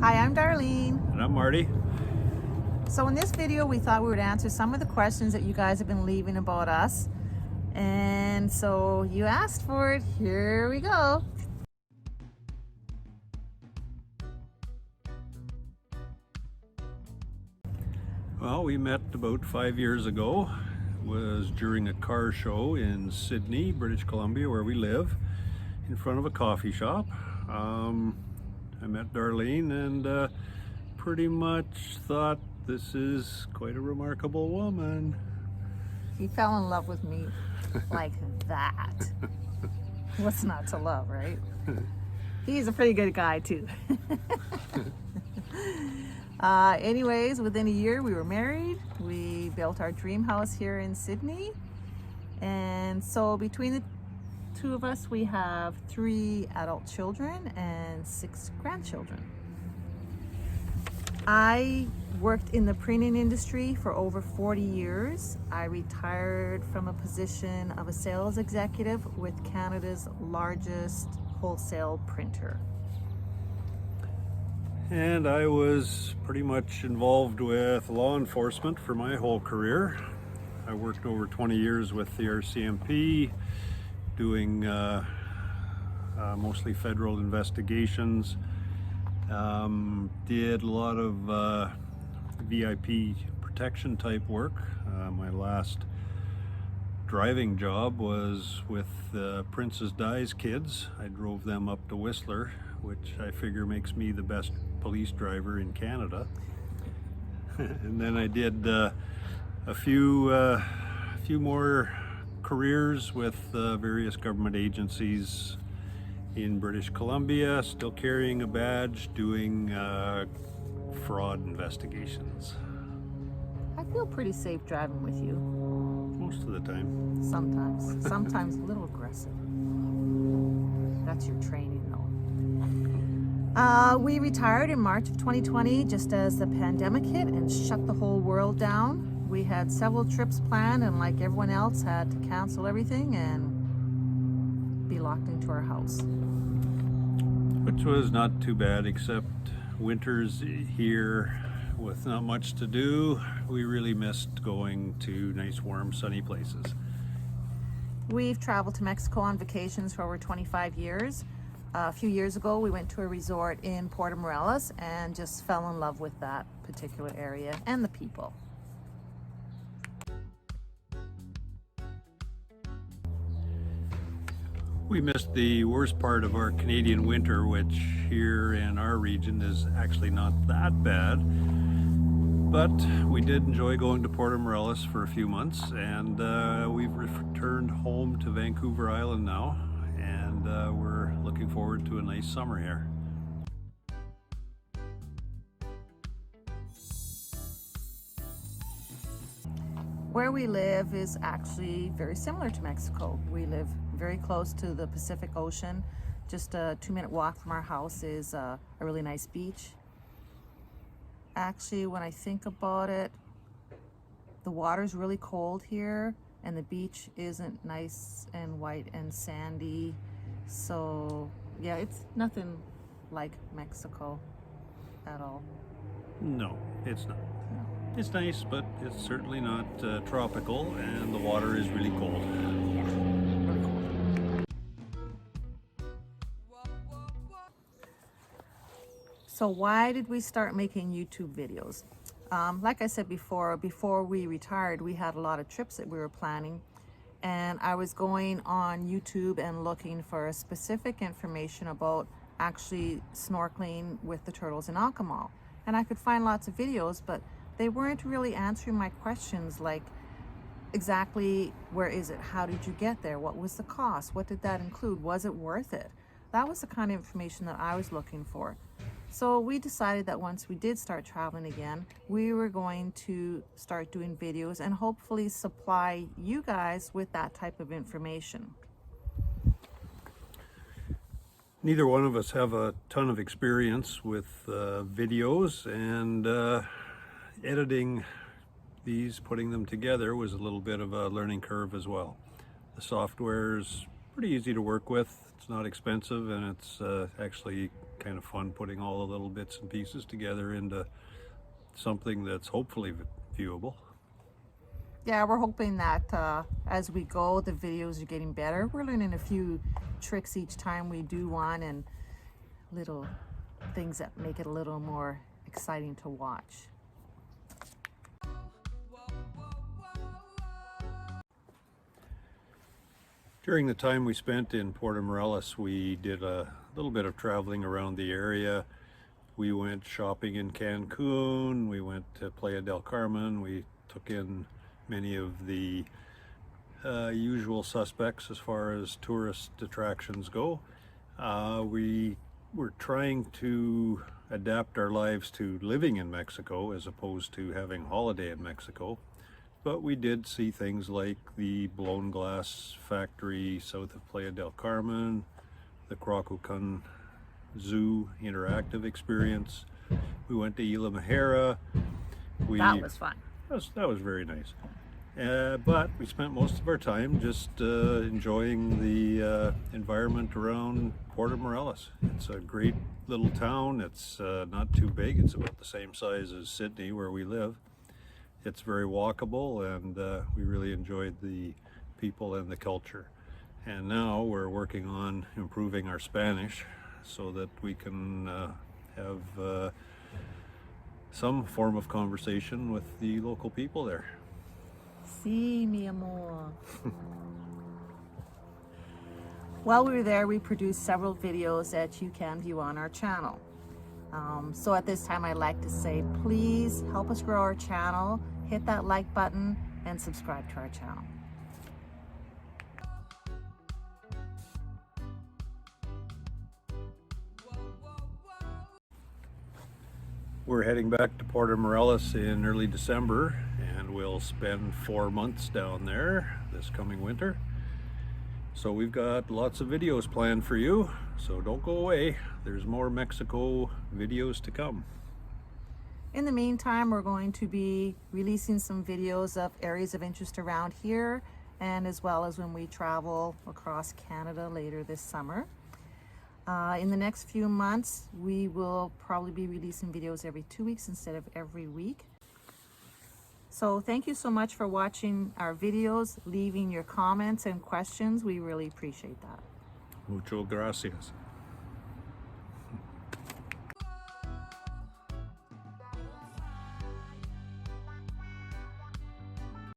Hi, I'm Darlene. And I'm Marty. So in this video, we thought we would answer some of the questions that you guys have been leaving about us. And so you asked for it. Here we go. Well, we met about 5 years ago. It was during a car show in Sydney, British Columbia, where we live, in front of a coffee shop. I met Darlene and pretty much thought this is quite a remarkable woman. He fell in love with me like that. What's not to love, right? He's a pretty good guy too. Anyways, within a year we were married. We built our dream house here in Sydney. And so between the two of us, we have 3 adult children and 6 grandchildren. I worked in the printing industry for over 40 years. I retired from a position of a sales executive with Canada's largest wholesale printer. And I was pretty much involved with law enforcement for my whole career. I worked over 20 years with the RCMP, doing mostly federal investigations. Did a lot of VIP protection type work. My last driving job was with Princess Di's kids. I drove them up to Whistler, which I figure makes me the best police driver in Canada. And then I did a few more careers with various government agencies in British Columbia, still carrying a badge, doing fraud investigations. I feel pretty safe driving with you. Most of the time. Sometimes a little aggressive. That's your training though. We retired in March of 2020 just as the pandemic hit and shut the whole world down. We had several trips planned and like everyone else had to cancel everything and be locked into our house. Which was not too bad, except winters here with not much to do. We really missed going to nice, warm, sunny places. We've traveled to Mexico on vacations for over 25 years. A few years ago, we went to a resort in Puerto Morelos and just fell in love with that particular area and the people. We missed the worst part of our Canadian winter, which here in our region is actually not that bad. But we did enjoy going to Puerto Morelos for a few months, and we've returned home to Vancouver Island now, and we're looking forward to a nice summer here. Where we live is actually very similar to Mexico. We live very close to the Pacific Ocean. Just a 2-minute walk from our house is a really nice beach. Actually, when I think about it, the water's really cold here and the beach isn't nice and white and sandy. So yeah, it's nothing like Mexico at all. No, it's not. No. It's nice, but it's certainly not tropical, and the water is really cold. Yeah, really cold. So why did we start making YouTube videos? Like I said before we retired, we had a lot of trips that we were planning, and I was going on YouTube and looking for specific information about actually snorkeling with the turtles in Alcamal. And I could find lots of videos, but they weren't really answering my questions, like exactly where is it? How did you get there? What was the cost? What did that include? Was it worth it? That was the kind of information that I was looking for. So we decided that once we did start traveling again, we were going to start doing videos and hopefully supply you guys with that type of information. Neither one of us have a ton of experience with videos, and editing these, putting them together, was a little bit of a learning curve as well. The software is pretty easy to work with. It's not expensive, and it's actually kind of fun putting all the little bits and pieces together into something that's hopefully viewable. Yeah, we're hoping that as we go, the videos are getting better. We're learning a few tricks each time we do one, and little things that make it a little more exciting to watch. During the time we spent in Puerto Morelos, we did a little bit of traveling around the area. We went shopping in Cancun, we went to Playa del Carmen, we took in many of the usual suspects as far as tourist attractions go. We were trying to adapt our lives to living in Mexico as opposed to having a holiday in Mexico. But we did see things like the blown glass factory south of Playa del Carmen, the Crocucan Zoo interactive experience. We went to Isla Mahera. That was fun. That was very nice. But we spent most of our time just enjoying the environment around Puerto Morelos. It's a great little town. It's not too big. It's about the same size as Sydney, where we live. It's very walkable, and we really enjoyed the people and the culture. And now we're working on improving our Spanish so that we can have some form of conversation with the local people there. Sí, mi amor. While we were there, we produced several videos that you can view on our channel. So at this time, I'd like to say, please help us grow our channel, hit that like button, and subscribe to our channel. We're heading back to Puerto Morelos in early December, and we'll spend 4 months down there this coming winter. So we've got lots of videos planned for you, so don't go away. There's more Mexico videos to come. In the meantime, we're going to be releasing some videos of areas of interest around here, and as well as when we travel across Canada later this summer. In the next few months, we will probably be releasing videos every 2 weeks instead of every week. So thank you so much for watching our videos, leaving your comments and questions. We really appreciate that. Muchas gracias.